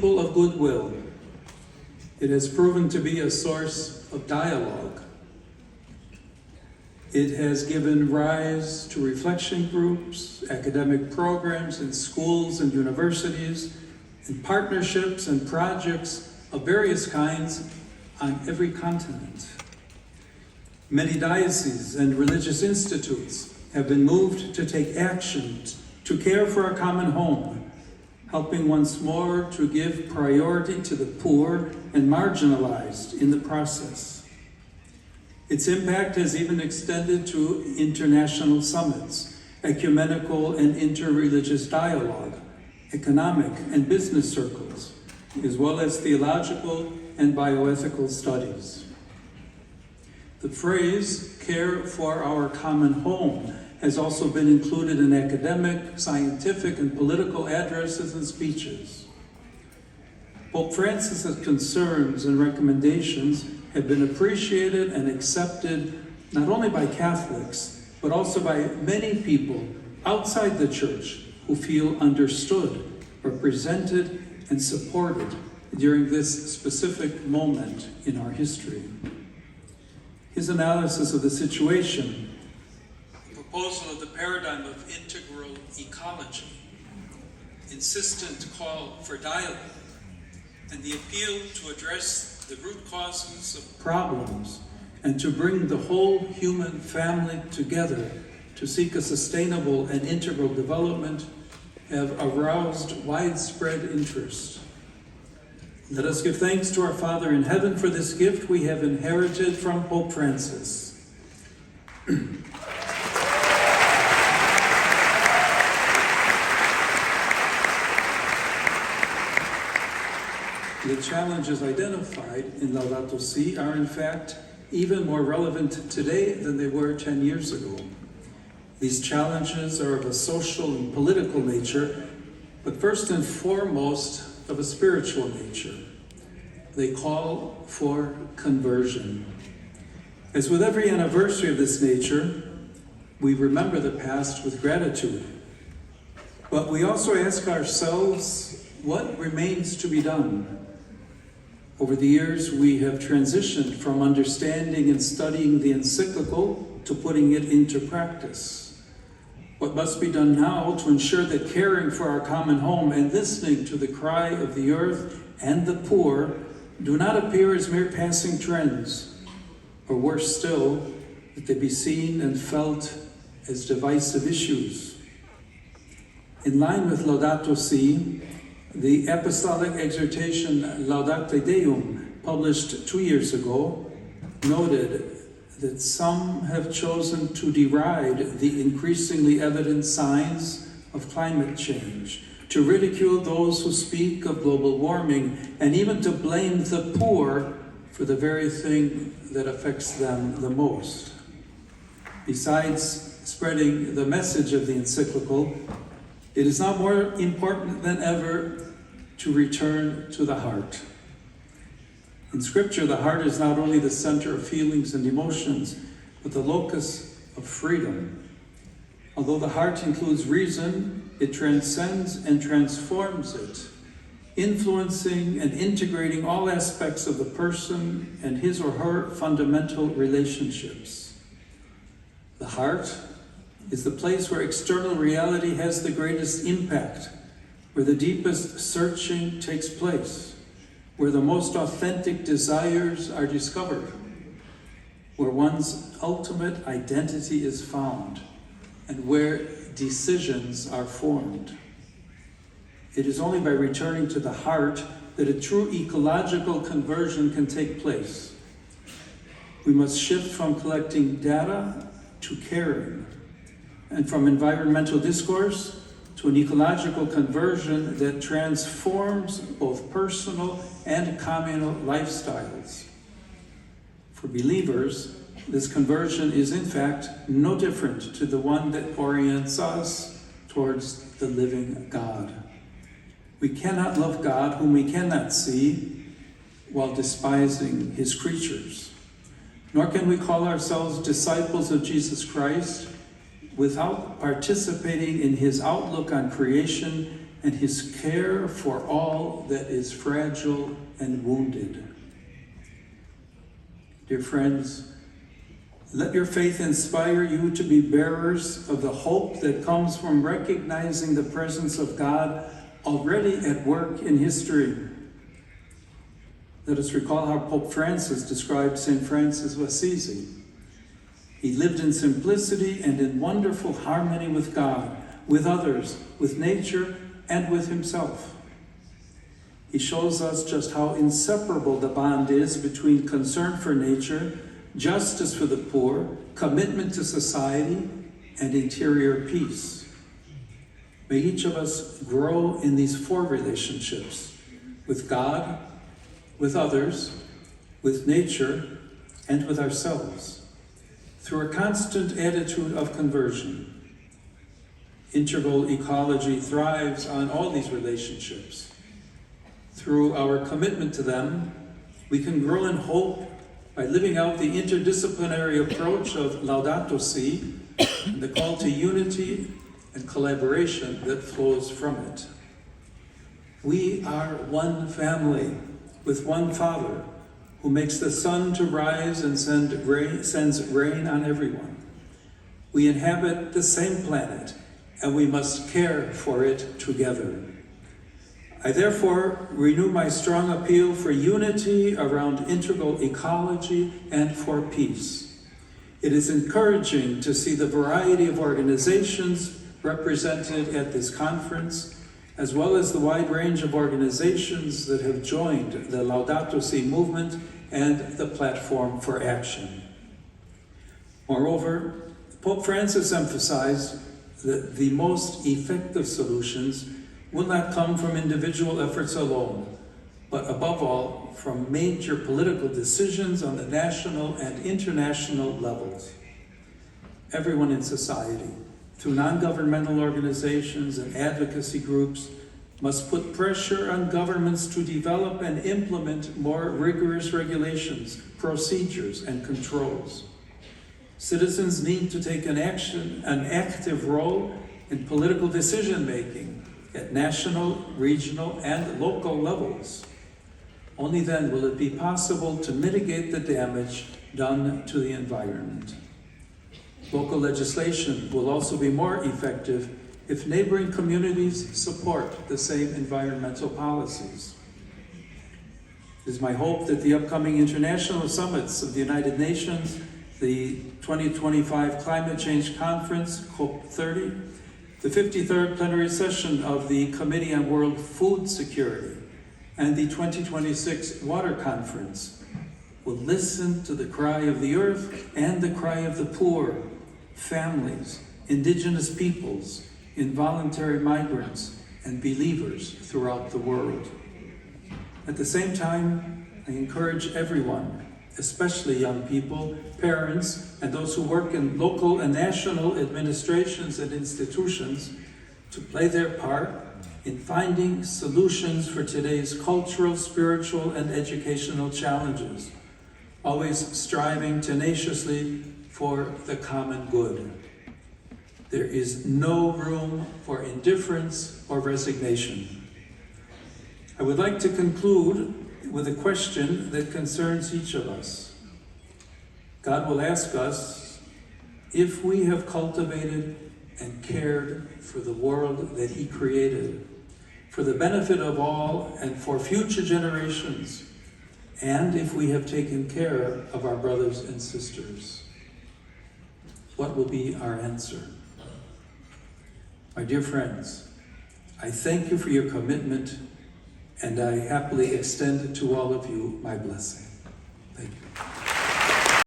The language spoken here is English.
full of goodwill. It has proven to be a source of dialogue. It has given rise to reflection groups, academic programs in schools and universities, and partnerships and projects of various kinds on every continent. Many dioceses and religious institutes have been moved to take action to care for a common home, helping once more to give priority to the poor and marginalized in the process. Its impact has even extended to international summits, ecumenical and interreligious dialogue, economic and business circles, as well as theological and bioethical studies. The phrase, care for our common home, has also been included in academic, scientific, and political addresses and speeches. Pope Francis's concerns and recommendations have been appreciated and accepted not only by Catholics, but also by many people outside the Church who feel understood, represented, and supported during this specific moment in our history. His analysis of the situation, the proposal of the paradigm of integral ecology, insistent call for dialogue, and the appeal to address the root causes of problems and to bring the whole human family together to seek a sustainable and integral development have aroused widespread interest. Let us give thanks to our Father in heaven for this gift we have inherited from Pope Francis. The challenges identified in Laudato Si are in fact even more relevant today than they were 10 years ago. These challenges are of a social and political nature, but first and foremost of a spiritual nature. They call for conversion. As with every anniversary of this nature, we remember the past with gratitude, but we also ask ourselves what remains to be done. Over the years, we have transitioned from understanding and studying the encyclical to putting it into practice. What must be done now to ensure that caring for our common home and listening to the cry of the earth and the poor do not appear as mere passing trends, or worse still, that they be seen and felt as divisive issues. In line with Laudato Si, the apostolic exhortation Laudate Deum, published 2 years ago, noted that some have chosen to deride the increasingly evident signs of climate change, to ridicule those who speak of global warming, and even to blame the poor for the very thing that affects them the most. Besides spreading the message of the encyclical, it is now more important than ever to return to the heart. In Scripture, the heart is not only the center of feelings and emotions, but the locus of freedom. Although the heart includes reason, it transcends and transforms it, influencing and integrating all aspects of the person and his or her fundamental relationships. The heart is the place where external reality has the greatest impact, where the deepest searching takes place, where the most authentic desires are discovered, where one's ultimate identity is found, and where decisions are formed. It is only by returning to the heart that a true ecological conversion can take place. We must shift from collecting data to caring, and from environmental discourse to an ecological conversion that transforms both personal and communal lifestyles. For believers, this conversion is in fact no different to the one that orients us towards the living God. We cannot love God whom we cannot see while despising his creatures. Nor can we call ourselves disciples of Jesus Christ without participating in his outlook on creation and his care for all that is fragile and wounded. Dear friends, let your faith inspire you to be bearers of the hope that comes from recognizing the presence of God already at work in history. Let us recall how Pope Francis described St. Francis of Assisi. He lived in simplicity and in wonderful harmony with God, with others, with nature, and with himself. He shows us just how inseparable the bond is between concern for nature, justice for the poor, commitment to society, and interior peace. May each of us grow in these four relationships: with God, with others, with nature, and with ourselves, through a constant attitude of conversion. Integral ecology thrives on all these relationships. Through our commitment to them, we can grow in hope by living out the interdisciplinary approach of Laudato Si and the call to unity and collaboration that flows from it. We are one family with one Father who makes the sun to rise and sends rain on everyone. We inhabit the same planet, and we must care for it together. I therefore renew my strong appeal for unity around integral ecology and for peace. It is encouraging to see the variety of organizations represented at this conference, as well as the wide range of organizations that have joined the Laudato Si movement and the Platform for Action. Moreover, Pope Francis emphasized that the most effective solutions will not come from individual efforts alone, but above all, from major political decisions on the national and international levels. Everyone in society, through non-governmental organizations and advocacy groups, must put pressure on governments to develop and implement more rigorous regulations, procedures, and controls. Citizens need to take an active role in political decision-making at national, regional, and local levels. Only then will it be possible to mitigate the damage done to the environment. Local legislation will also be more effective if neighboring communities support the same environmental policies. It is my hope that the upcoming international summits of the United Nations, the 2025 Climate Change Conference, COP30, the 53rd plenary session of the Committee on World Food Security, and the 2026 Water Conference will listen to the cry of the earth and the cry of the poor, families, indigenous peoples, involuntary migrants, and believers throughout the world. At the same time, I encourage everyone, especially young people, parents, and those who work in local and national administrations and institutions, to play their part in finding solutions for today's cultural, spiritual, and educational challenges, always striving tenaciously for the common good. There is no room for indifference or resignation. I would like to conclude with a question that concerns each of us. God will ask us if we have cultivated and cared for the world that He created, for the benefit of all and for future generations, and if we have taken care of our brothers and sisters. What will be our answer? My dear friends, I thank you for your commitment, and I happily extend to all of you my blessing. Thank you.